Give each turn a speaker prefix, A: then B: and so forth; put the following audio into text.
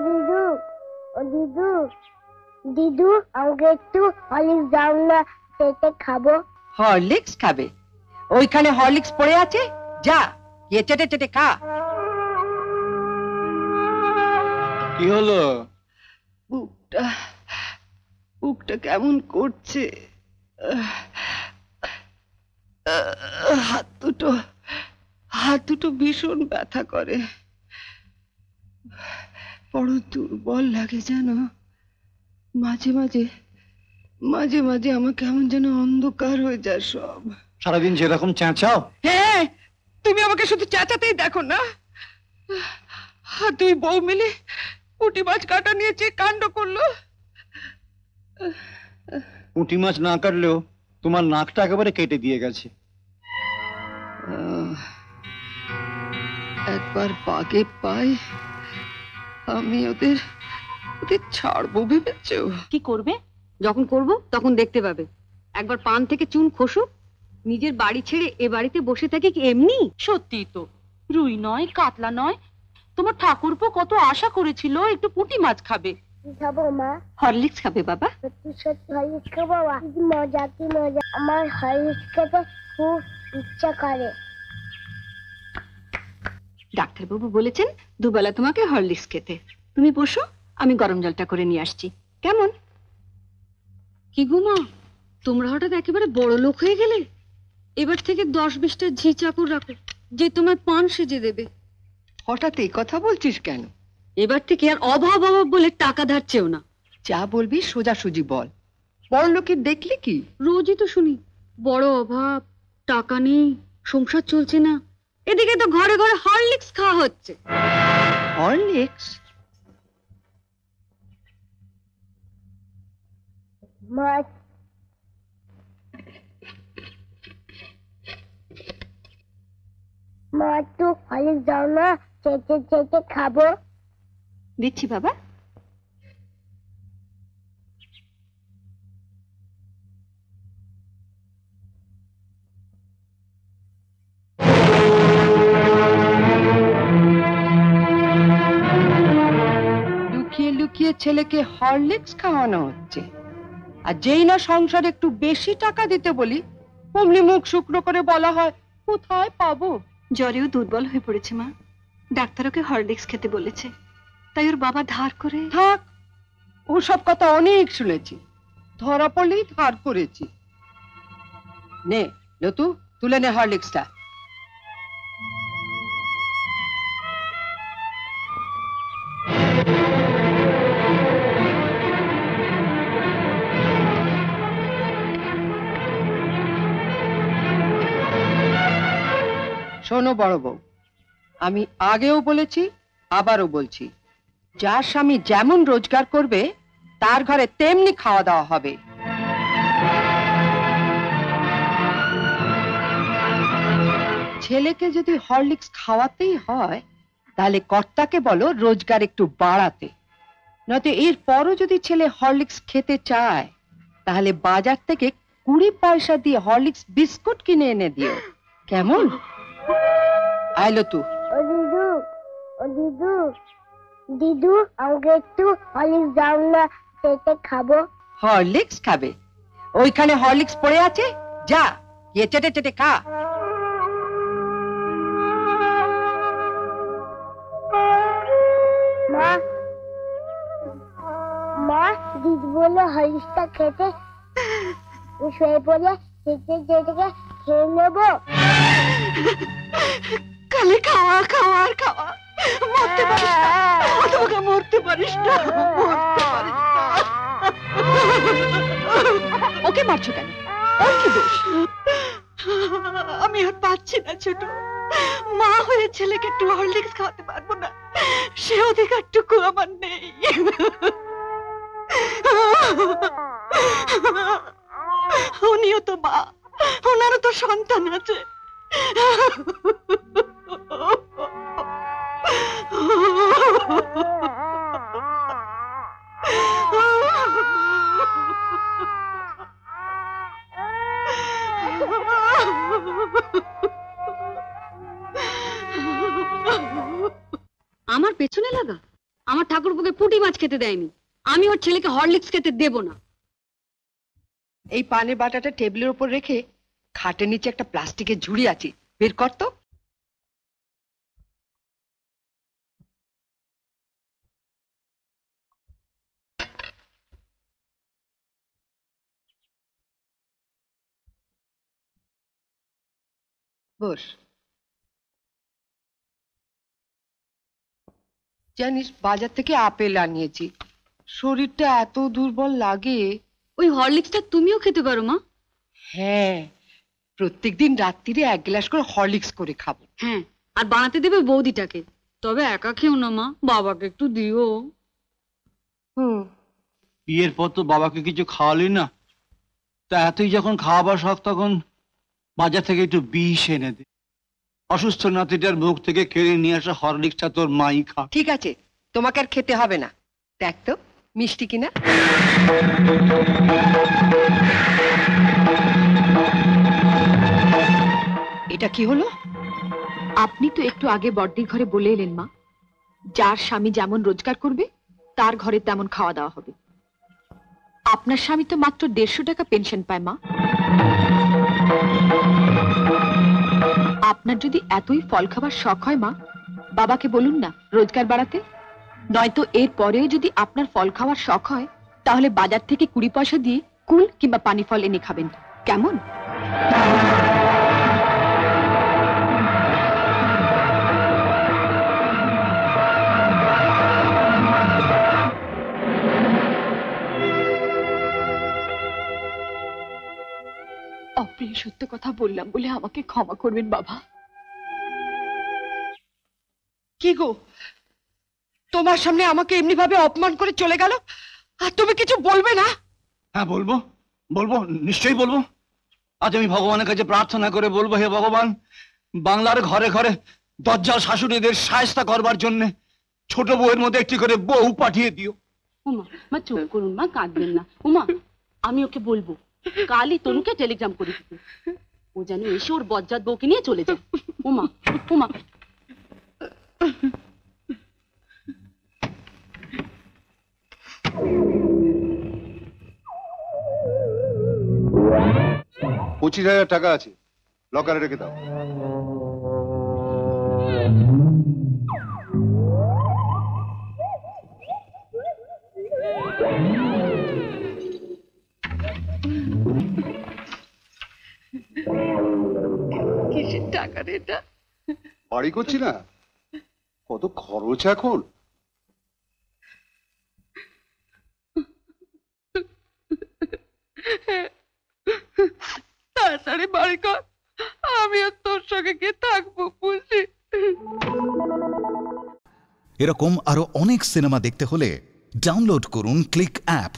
A: দিদু, ও দিদু, দিদু আমাকে একটু হরলিক্স দাও না, চেটে খাবো।
B: হরলিক্স খাবে? ওইখানে হরলিক্স পড়ে আছে, যা গিয়ে চেটে চেটে খা।
C: কি হলো?
B: বুকটা বুকটা কেমন করছে, হাত দুটো ভীষণ ব্যথা করে, বড় দুর্বল লাগে যেন। মাঝে মাঝে মাঝে মাঝে আমার কেমন যেন অন্ধকার হয়ে যায় সব।
C: সারাদিন যেরকম চেঁচাও।
B: হ্যাঁ, তুমি আমাকে শুধু চেঁচাতেই দেখো না। আর দুই বউ মিলে পুঁটি মাছ কাটা নিয়ে যে কাণ্ড করলো।
C: পুঁটি মাছ না কাটলেও তোমার নাকটা একেবারে কেটে দিয়ে গেছে।
B: একবার পাগে পাই আমি ওদের ওদের ছাড়বো ভেবেছো?
D: কি করবে? যখন করব তখন দেখতে পাবে। একবার পান থেকে চুন খসুক, নিজের বাড়ি ছেড়ে এ বাড়িতে বসে থাকে কি এমনি?
E: সত্যি তো, রুই নয় কাতলা নয়, তোমার ঠাকুরপো কত আশা করেছিল একটু পুঁটি মাছ খাবে।
A: কি খাবো মা?
D: হরলিক্স খাবে বাবা।
A: সত্যি সত্যি হরলিক্স খাবো বাবা? কি মজা, কি মজা! আমার হরলিক্স খেতে খুব ইচ্ছা করে।
D: ডাক্তারবাবু বলেছেন দুবেলা তোমাকে হরলিক্স খেতে। তুমি বসো, আমি গরম জলটা করে নিয়ে আসছি। কেমন? কি গো মা, তোমরা হঠাৎ একেবারে বড় লোক হয়ে গেলে। এবার থেকে 10-20টা ঝি চাকর রাখো, যে তোমার পান সেজে দেবে।
B: হঠাৎ এই কথা বলছিস কেন?
D: এবার থেকে আর অভাব অভাব বলে টাকা ধার চেও না।
B: যা বলবি সোজাসুজি বল। বড় লোকের দেখলি কি?
D: রোজই তো শুনি বড় অভাব, টাকা নেই, সংসার চলছে না। এদিকে তো ঘরে ঘরে হরলিক্স খাওয়া হচ্ছে।
B: হরলিক্স?
A: মা, মা একটু হরলিক্স দাও না, চেটে চেটে খাবো।
D: দিচ্ছি বাবা।
B: লুকিয়ে লুকিয়ে ছেলেকে হরলিক্স খাওয়ানো হচ্ছে। আর যেই না সংসারে একটু বেশি টাকা দিতে বলি, অমনি মুখ শুকনো করে বলা হয় কোথায় পাবো।
D: জ্বরেও দুর্বল হয়ে পড়েছে মা, ডাক্তার ওকে হরলিক্স খেতে বলেছে, তাই ওর বাবা ধার করে।
B: থাক, ওসব কথা অনেক শুনেছি, ধরা পড়লেই ধার করেছি। নে লতু, তুলে নে হরলিক্সটা। শোনো বড় বউ, আমি আগেও বলেছি আবারও বলছি, যার স্বামী যেমন রোজগার করবে তার ঘরে তেমনি খাওয়া দাওয়া হবে। ছেলেকে যদি হরলিক্স খাওয়াতেই হয় তাহলে কর্তাকে বলো রোজগার একটু বাড়াতে। নয়তো এরপরও যদি ছেলে হরলিক্স খেতে চায় তাহলে বাজার থেকে 20 পয়সা দিয়ে হরলিক্স বিস্কুট কিনে এনে দিও, কেমন? আইলো তু।
A: ও দিদু, ও দিদু, দিদু আমাকে একটু হরলিক্স দাও না, চেটে খাবো।
B: হরলিক্স খাবে? ওইখানে হরলিক্স পড়ে আছে, যা গিয়ে চেটে চেটে খা।
A: মা, মা, দিদি বলে হরলিক্সটা খেতে, শুয়ে পড়ে চেটে চেটে খেয়ে নেবো।
B: খালি খাওয়া খাওয়া আর খাওয়া, মরতে পারিস না, তোমাকে মরতে পারিস না, মরতে পারিস না।
D: ওকে মারছো কেন? ওর কি দোষ?
B: আমি আর পাচ্ছি না ছোট, মা হয়ে ছেলেকে একটু হরলিক্স খাওয়াতে পারবো না, সে অধিকারটুকু আমার নেই। উনিও তো মা, ওনারও তো সন্তান আছে।
D: আমার পেছনে লাগা? আমার ঠাকুরপুকে পুঁটি মাছ খেতে দেয়নি, আমি ওর ছেলেকে হরলিক্স খেতে দেব না।
B: এই পানের বাটাটা টেবিলের উপর রেখে খাটের নিচে একটা প্লাস্টিকের ঝুড়ি আছে, বের কর তো। বস। জানিস বাজার থেকে আপেল আনিয়েছি, শরীরটা এত দুর্বল লাগে।
D: ওই হরলিক্সটা তুমিও খেতে পারো মা।
B: হ্যাঁ, প্রত্যেকদিন রাত্রিরে 1 গ্লাস করে হরলিক্স করে খাবো।
D: হ্যাঁ, আর বানাতে দেবে বৌদিটাকে। তবে একা খেও না মা, বাবাকে একটু দিও।
B: হুম।
C: বিয়ের পর তো বাবাকে কিছু খাওয়ালি না, তা এতই যখন খাওয়াবার শখ তখন বাজার থেকে একটু বিষ এনে দে। অসুস্থ নাতিটার মুখ থেকে কেড়ে নিয়ে আসা হরলিক্সটা তোর মাই খা।
B: ঠিক আছে, তোমাকে আর খেতে হবে না। দেখ তো মিষ্টি কিনা। এটা কি হলো?
F: আপনি তো একটু আগে বড়দির ঘরে বলে এলেন মা, যার স্বামী যেমন রোজগার করবে তার ঘরে তেমন খাওয়া দাওয়া হবে। আপনার স্বামী তো মাত্র 150 টাকা পেনশন পায় মা। আপনার যদি এতই ফল খাবার শখ হয় মা, বাবাকে বলুন না রোজগার বাড়াতে। নয়তো এর পরেও যদি আপনার ফল খাওয়ার শখ হয়, তাহলে বাজার থেকে 20 পয়সা দিয়ে কুল কিংবা পানি ফল এনে খাবেন, কেমন? অপ্রিয় সত্য কথা বললাম বলে আমাকে ক্ষমা করবেন বাবা।
B: কি গো, তোমার সামনে আমাকে এমনি ভাবে অপমান করে চলে গেল, আর তুমি কিছু বলবে না?
C: হ্যাঁ বলবো, বলবো, নিশ্চয়ই বলবো। আজ আমি ভগবানের কাছে প্রার্থনা করে বলবো, হে ভগবান, বাংলার ঘরে ঘরে দজ্জাল শাশুড়িদের শায়েস্তা করবার জন্য ছোট বউয়ের মধ্যে একটি করে বউ পাঠিয়ে দিও।
E: উমা, মা চুপ করুন মা, কাঁদবেন না। উমা, আমি ওকে বলবো কালই তনুকে টেলিগ্রাম করে দিতে, ও যেন এসে ওর বজ্জাত বউকে নিয়ে চলে যায়। উমা, উমা।
G: $25,000 টাকা আছে, লকারে রেখে দাও।
B: কিসের টাকা রে এটা?
G: বাড়ি করছি না, কত খরচ এখন।
B: তাড়াতাড়ি বাড়ি কর, আমি আর তোর সঙ্গে গিয়ে থাকবো বুঝলি।
H: এরকম আরো অনেক সিনেমা দেখতে হলে ডাউনলোড করুন ক্লিক অ্যাপ।